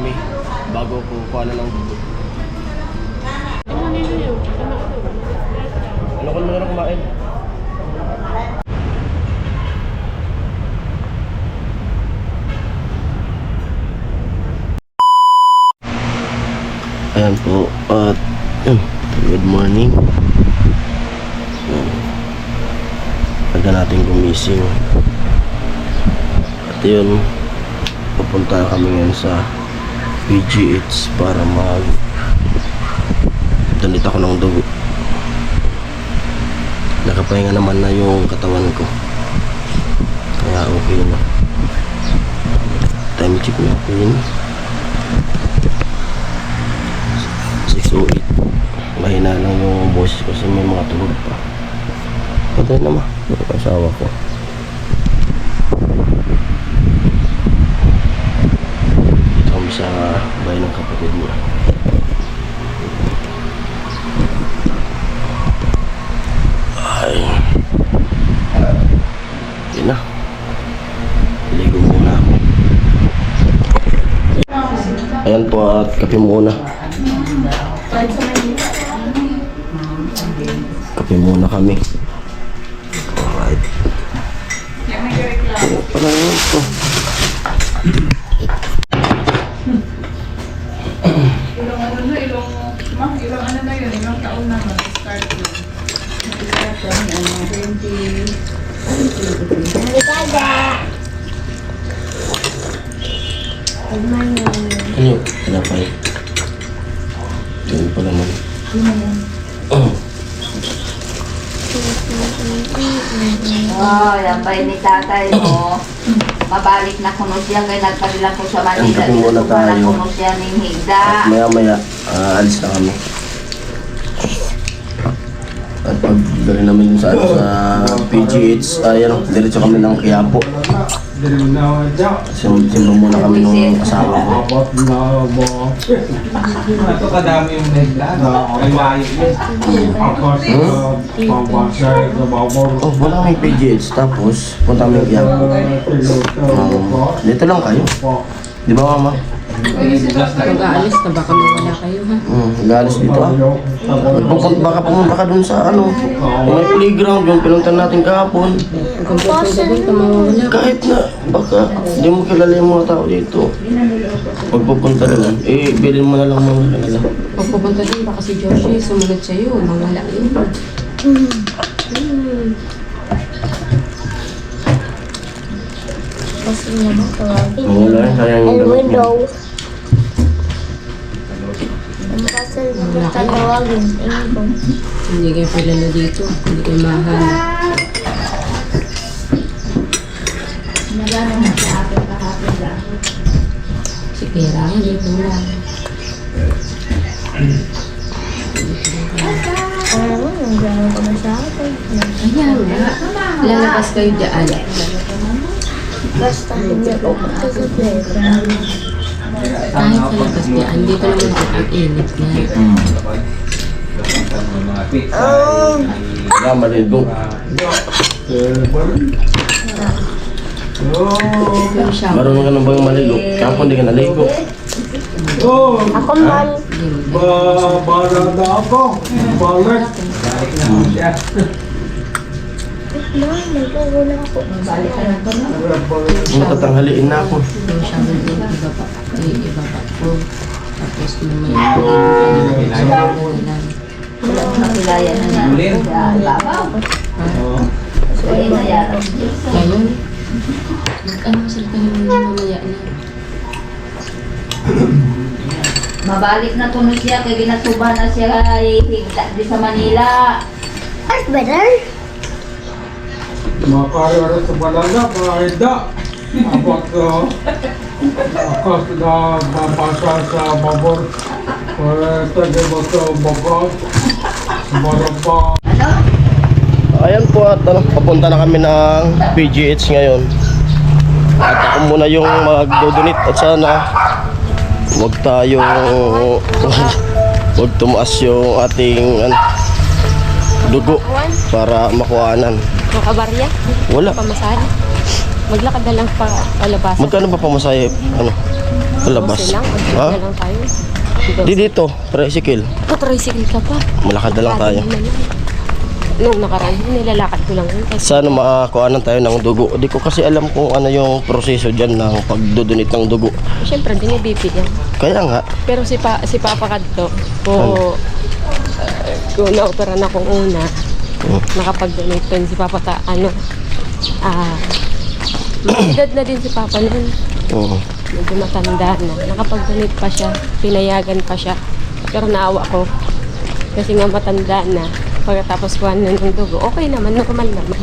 kami bago kukuha na ng dugo. Ano ko naman kumain? Ayan po, at good morning. Aga natin gumising. At yun, pupunta kami ngayon sa PGH para donate ako ng dugo. Nakapahinga naman na yung katawan ko, kaya okay na. Time check natin 6:08. Mahina lang yung boses kasi may mga tulog pa. Patay naman yung asawa ko. Dito kami sa bahay ng kapatid mo. Ay, yun na. Ligo muna ako. Ayan po, at kape muna. Kape muna kami. Alright. Parang yun po. Ilang ano na yun, ilang taon na mag-start yun. Mag-start kami, 20... Ano? Pinapay. Ganun pa naman. Yan pa ni tatay mo. Mabalik na kuno siya kaya nagpadala ko sa Manila. Kape muna tayo. Kuno siya ng higda. At maya alis na kami. At pagdali namin sa PGH, ayan, diretso kami ng Quiapo. Simba muna kami ng asawa ko. Ito kadami yung negla. Ay maayos yun. Oh, wala kami PGH, tapos punta kami ng Quiapo. Dito lang kayo. Di ba, mama? Mag-aalis na baka mawala kayo, ha? Nag-aalis dito, ah. Baka pumunta ka dun sa may playground yung pinuntan natin kahapon. Kung pupunta mawawala. Kahit na baka di mo kilala yung mga tao dito. Pag pupunta doon, bilhin mo na lang mga kanila. Pag pupunta din, baka si Joshi sumunod sa'yo, mawala yun. Kasi naman tawagin. Wala rin, sayang yung damit mo. Ang kasi tatawagin. Hindi kayo pala na dito, hindi kayo mahal. Si Pera, dito lang. Alam mo, yung gano'n ko na sa akin. Ayan nga. Lalabas kayo dyan. Basta hindi ako kasi sa playground. Kahit sa labas dyan, dito naman dyan ang init na. Wala, maligo. Yung shower. Marunong ka na ba yung maligo? Kahapon di ka naligo. Ako man. Barada ako. Balik. Ma'am, nagkagula ako. Matatanghaliin na ako. Yung shower din, ibaba. Ibaba ko. Tapos may Nakilaya na niya. Babaw. Uwi na yan. ngayon, mag-ano sila kayo mamaya na. Mabalik na kuno siya kaya ginatuba na siya ay higda di sa Manila. Ay, better? Makayari sa balala, mahida. Abot akas na mapasa sa babor. Pwede ba sa bagot? Marapa. Ano? Ayan po, at papunta na kami ng PGH ngayon. At ako muna yung mag-donate at sana huwag tayong huwag tumaas yung ating dugo para makuhanan. Makabarya? Wala. Pamasahe? Maglakad na lang pa palabas. Magkano ba pamasahe? Ano? Labas. lang, Ha? na lang tayo. Di dito, tricycle. Tricycle ka pa. Malakad na lang tayo. Nung nakaraan, nilalakad ko lang yun. Kasi Sana makakuhanan tayo ng dugo. Di ko kasi alam kung ano yung proseso dyan ng pagdodonate ng dugo. syempre, hindi niya bibigyan. Kaya nga, Pero si Papa Kadto, kung na-operan akong una, nakapag-donate din si Papa may edad na din si Papa noon. oo. Medyo matanda na. Nakapag-donate pa siya, pinayagan pa siya. Pero naawa ko. Kasi nga matanda na. Pagkatapos kuhanan ng dugo, okay naman, normal naman.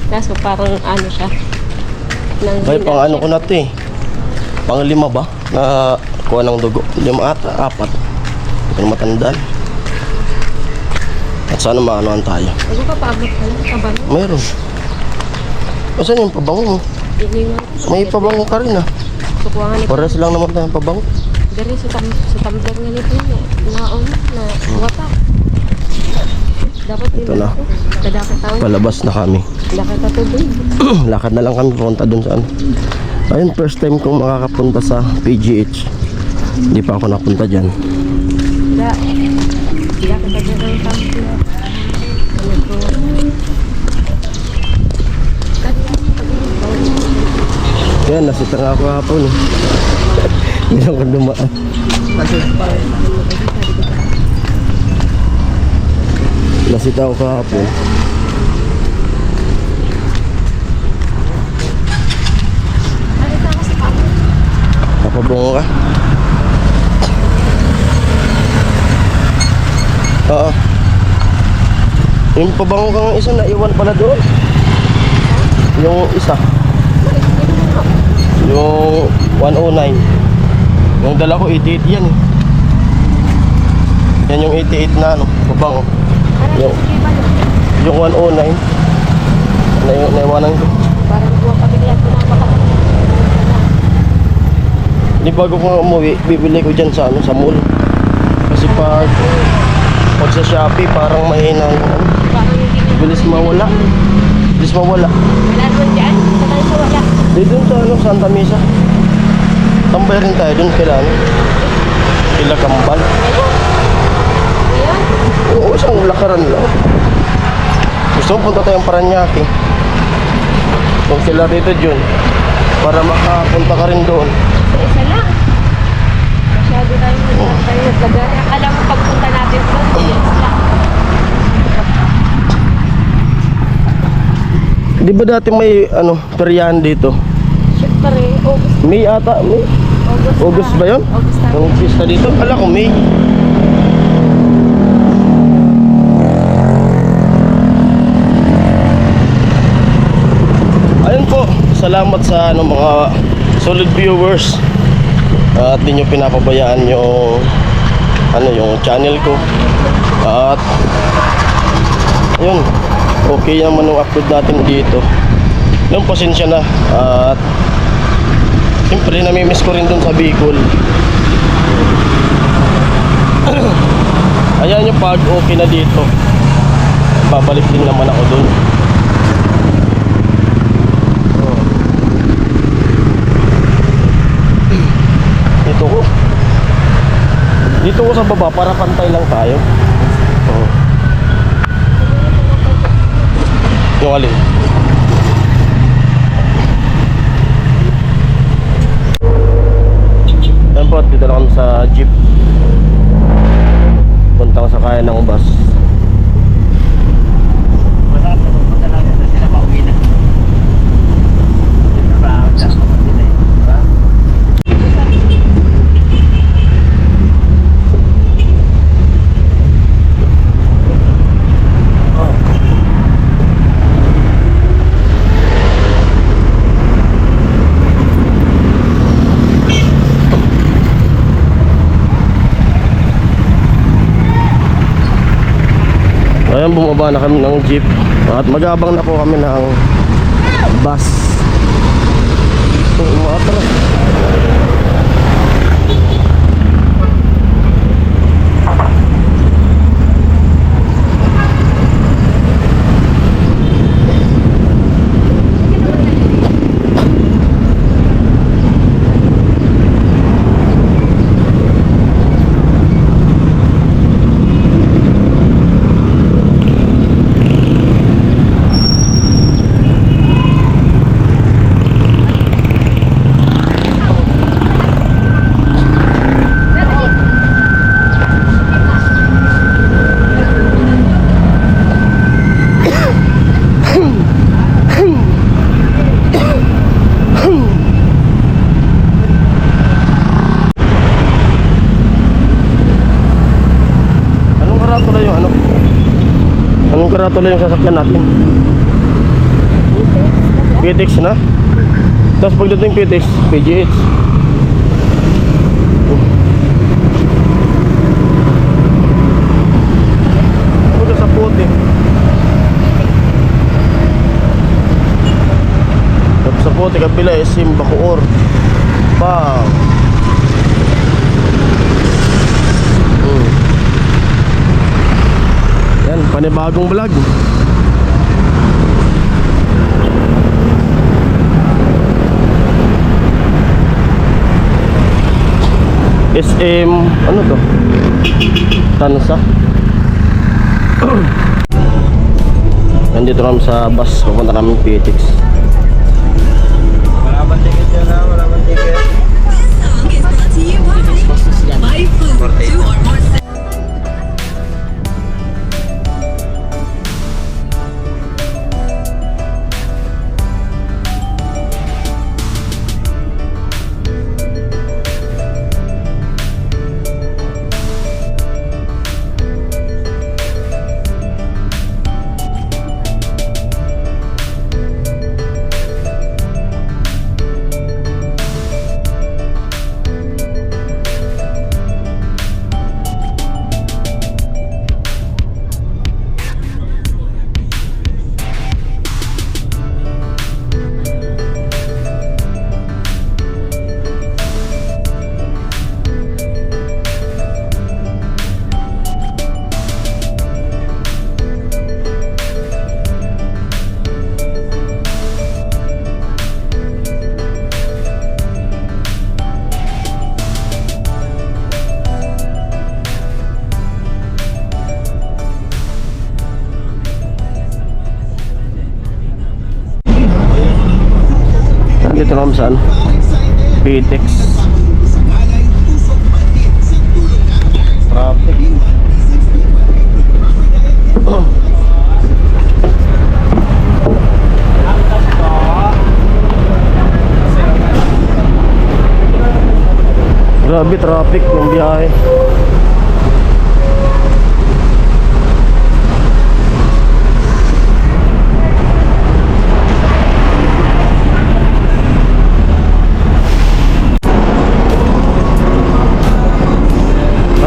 Kaso parang ano siya. Ay, pang ano ko na ito eh. Pang 5 ba? Na kuha ng dugo. 5 ata, 4. Pero matanda. At sana maanoan tayo. Ano ka paabot ka lang? Kabalo? Meron. O saan yung pabango mo? Iniwan ko. May pabango ka rin ah. Sukuha nga ni Pares lang naman tayong pabango. Dari sa tumbler nga nito niya. Naon na wata. Dapat Ito na. Kadakit tao. Palabas na kami. Dakit ka tubig. Lakad na lang kami punta dun sa ano. Ayun, first time kong makakapunta sa PGH. Hindi pa ako napunta dyan. Dakit ka dyan ang tumbler. Yan, nasita nga ako hapon eh. Hindi ako dumaan. Nasita ako kahapon. Kapabungo ka? Oo. Yung pabango kang isa na iwan pala doon. Yung isa. Yung 109. Yung dala ko 88 yan eh. Yan yung 88 na ano, pabango. Yung 109. Naiwanan ko. Parang buwang pabilihan ko na makakita. Di bago ko umuwi, bibili ko dyan sa ano, sa mall. Kasi pag sa Shopee parang mahina yung ano. Parang hindi Bilis mawala. Bilis mawala. wala doon dyan. Sa tayo sa wala. Di doon sa ano, Santa Mesa. Tambay rin tayo doon kila ano. Kila Kambal. Ngayon, Oo, isang lakaran lang. Gusto mo punta tayong Paranaque. Kung sila dito dyan. Para makapunta ka rin doon. sa isa lang. Masyado tayo naglagar. Alam mo pagpunta natin doon, yes lang. Di ba dati may ano, peryahan dito? Siyempre, August. May ata, May? August ba yun? August na. Yung pista dito? Kala ko May. Ayun po, salamat sa ano, mga solid viewers. At di nyo pinapabayaan yung ano, yung channel ko. At ayun, okay naman yung upload natin dito. Yung pasensya na. At siyempre namimiss ko rin dun sa Bicol. Ayan yung pag okay na dito, babalik din naman ako dun. Dito ko sa baba para pantay lang tayo. Yung alin? Yan po, dito na kami sa jeep. Punta ko sa kaya ng bus. Ayan, bumaba na kami ng jeep at mag-aabang na po kami ng bus. Umatras. camera tuloy yung sasakyan natin. PTX na. Tapos pagdating PTX, PGH. Huwag sa puti. Tapos sa puti, kapila SM Bacoor. Bang! Yan, panibagong vlog. SM, ano to? Tansa. Nandito kami sa bus, pupunta namin PTX. Wala bang ticket yan ha? Wala bang ticket? Nandito kami sa ano? PTX. Traffic. Grabe traffic ng biyahe.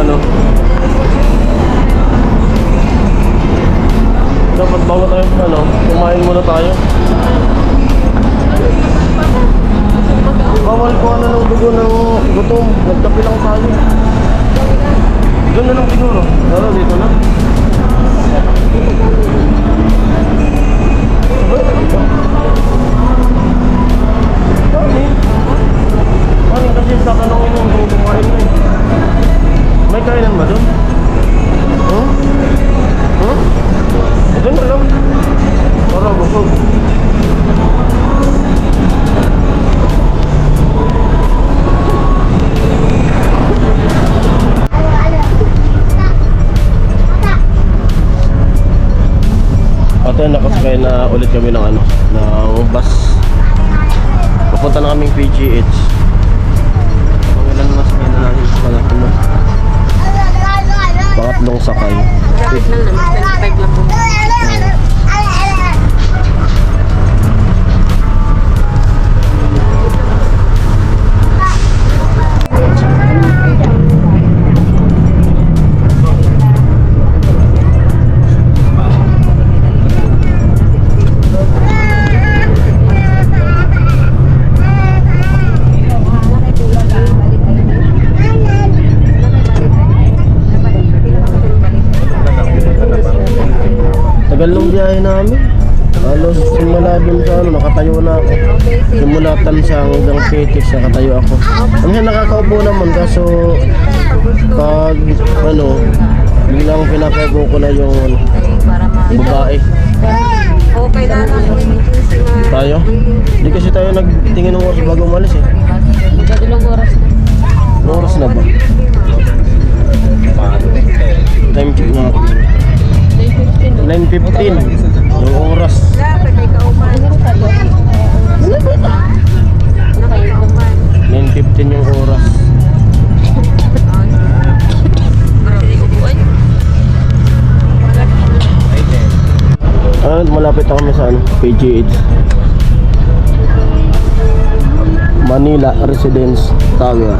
Ano? Dapat bago tayo ano, kumain muna tayo. Bawal ko ano ng dugo ng gutom. Nagkape lang tayo. Doon na lang siguro. Pero dito na. Ano kasi sa tanongin yung kumain mo eh. May kainan ba doon? Huh? Huh? Doon na lang. Para busog. Ate, nakasakay na ulit kami ng ano, ng bus. Papunta na kaming PGH. Ang ilan na sakay na natin sa malaki mo. Pangatlong sakay. Lapit lang naman, 25 lang po. Tagal nung biyahe namin. Halos simula dun sa ano, nakatayo na ako. Simula Tansa hanggang PTX, nakatayo ako. Ano siya, nakakaupo naman kaso pag ano, biglang pinapaypo ko na yung ano, babae. Okay na lang. Tayo? Hindi kasi tayo nagtingin ng oras bago umalis eh. Magkadulong oras na. Anong oras na ba? Time check na. 9:15 yung oras. 9:15 yung oras. Dito kami sa PGH Manila Residence Tower.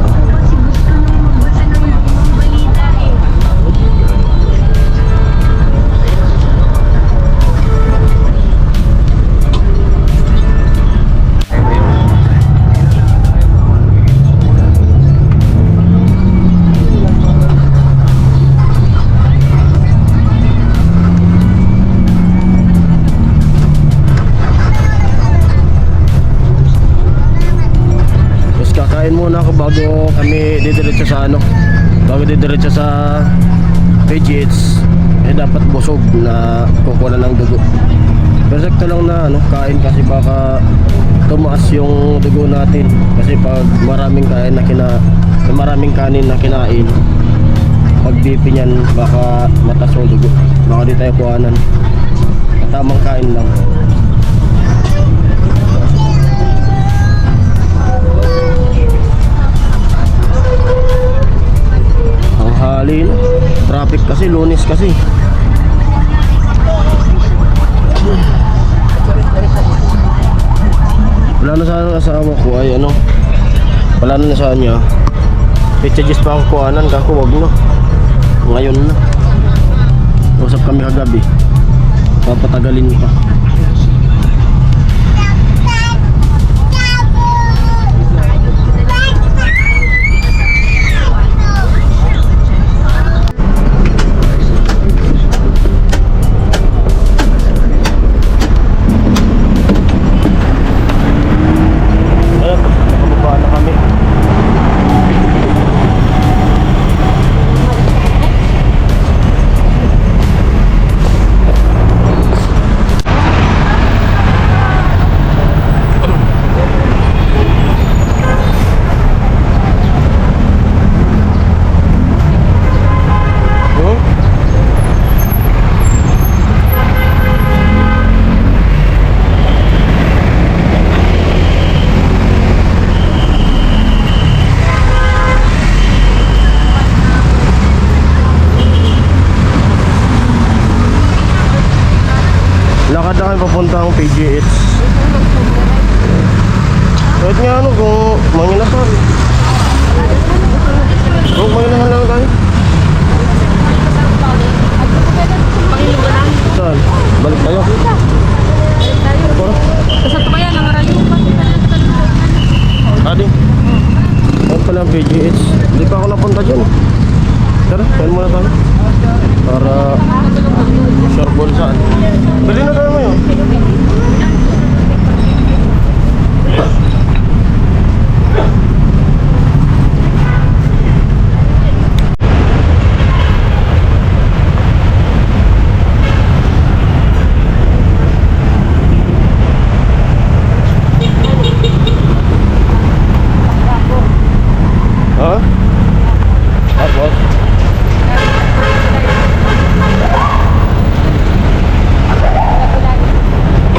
Kakain muna ako bago kami didiretso sa bago didiretso sa PGH. Dapat busog na kukuha ng dugo. Perfecto lang na kain kasi baka tumaas yung dugo natin kasi pag maraming kanin na kinain, pag BP niyan baka mataas yung dugo, baka di tayo kuhanan. Tamang kain lang. Halin, traffic kasi, Lunes kasi. Wala na sana ang asawa ko ay wala na sa kanya. Pictures pa ang kuhanan, kako wag na. Ngayon na. Usap kami kagabi. Papatagalin pa. Lakad na kami papuntang PGH. Kahit nga kung manginasal. Kung manginasal lang tayo. Saan? Balik tayo. Sa Tukaya, nangarayo pa. Adi. Ayun pala ang PGH. Hindi pa ako napunta dyan. Tara, kain muna tayo. Para sure ball saan. Bili na tayo ngayon. Ha? Tapos?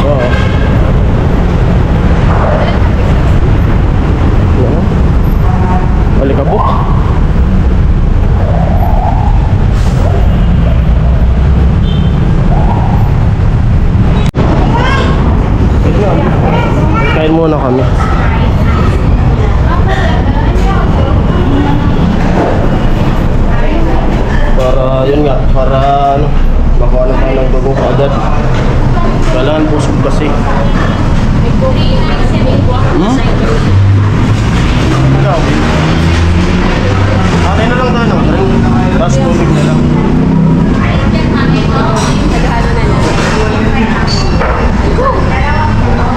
Oo. Yan. Alikabok. Kain muna kami. Para yun nga, para makuha na tayo ng dugo agad. Kailangan busog kasi. Ikaw? Atin na lang tayo, tapos tubig na lang.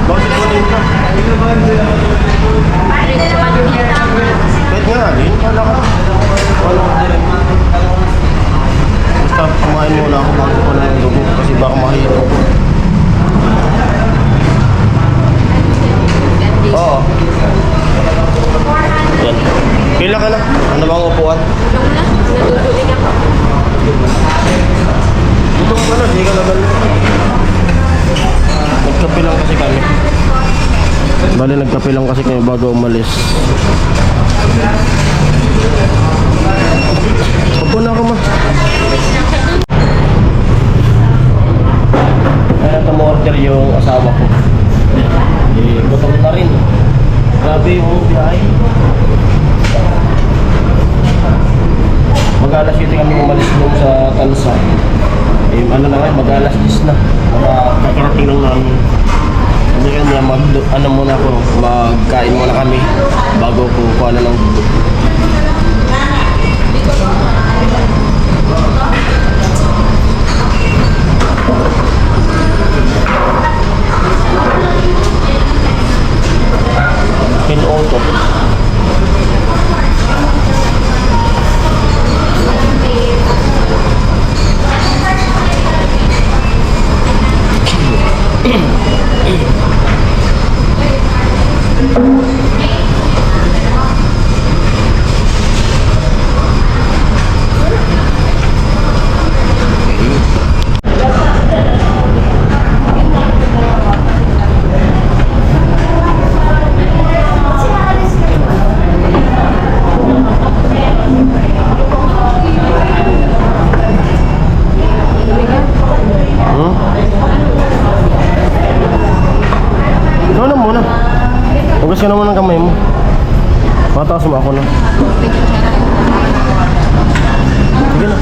Bakit kunin ka? Kahit nga, alin ka lang. Wala ka din. Basta kumain muna ako bago ko na yung dugo kasi baka mahilo ko. Oo. Yan. Pila ka na? Ano bang upuan? Naduduling ako. Ito ka na, di ka nagal. Nagkape lang kasi kami. Bali, nagkape lang kasi kami bago umalis. Upo na ako ma. Kaya ito mo order yung mag-alas 7 kami umalis doon sa Tansa. Eh, ano na ngayon, mag-alas 10 na. Kakarating lang namin. Hindi kanya ano muna ako, magkain muna kami bago ko kuha na ng dugo. Auto. Ikaw na muna. Hugas ka naman ng kamay mo. Mataas mo ako na. Sige na.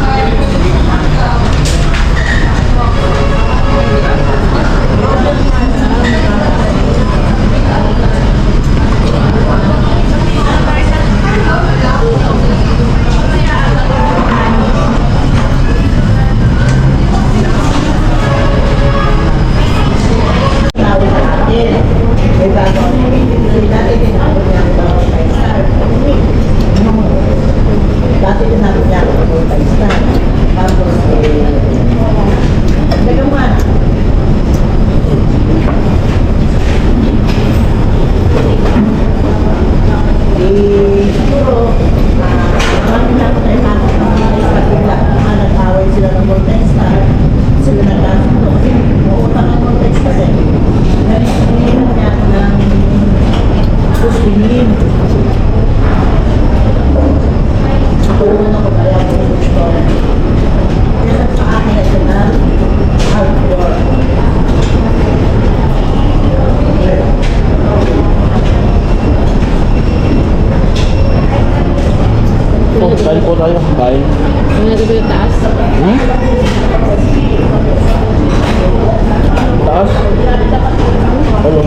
Dati tinapos niya ako ng multi-star. Tapos, nagawa. Siguro, marami na ako naimapos ng multi-star. Bigla, nag-away sila ng multi-star. Sila nag-away. Kasi, mautang ang multi-star eh. Nag-away niya ako ng susinin. Tulungan ako kaya ako ng gusto. Kaya sa akin ay na outdoor. Oh, kain po tayo. Kain. Ano na yung taas? Hmm? Taas? Ano?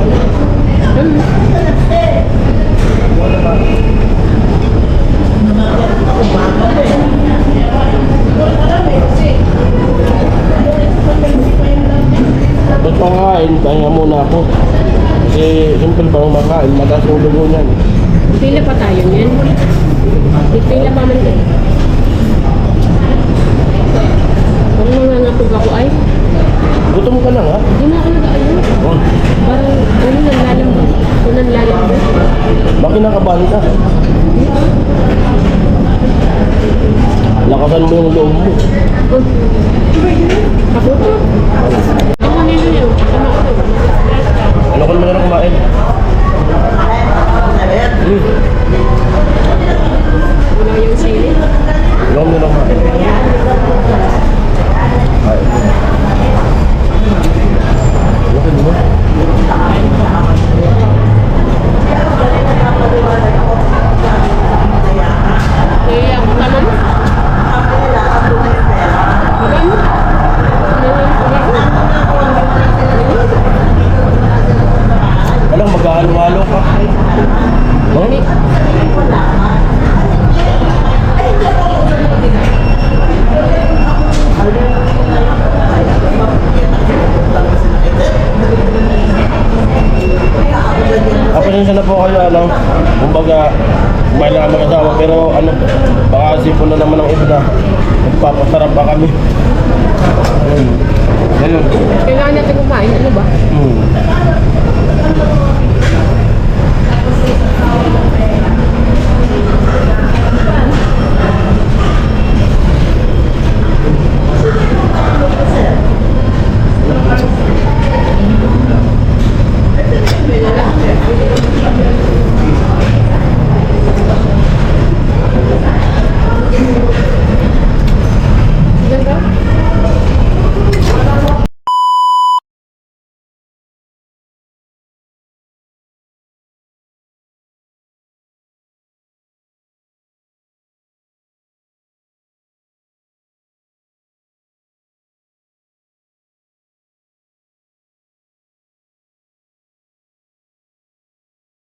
Ba't pangkain? Pahinga muna ako. Kasi simple pa makain, mataas yung dugo niyan. Pila pa tayo niyan. Pila pa man din. Kung nangangapog ako ay, Gutom ka na nga. hindi na ako nag-ayun. Oh, Parang, ano nanlalambot. Kung nanlalambot. bakit nakabahan ka? Lakasan mo yung loob mo. Oh. Ako to. Ako nilo yun. Tama ko. Ano ka naman na kumain? Wala yung sili. Ano ka naman na kumain? Kain. Laki mo. Kaya ako naman. Magano? Alam, maghahalo-halo ka. Huh? Pasensya na po kayo, ano, kumbaga, may lang mag-asawa, pero ano, baka sipon na naman ng iba na magpapasarap pa kami. Ganun. Kailangan natin kumain. Ano ba?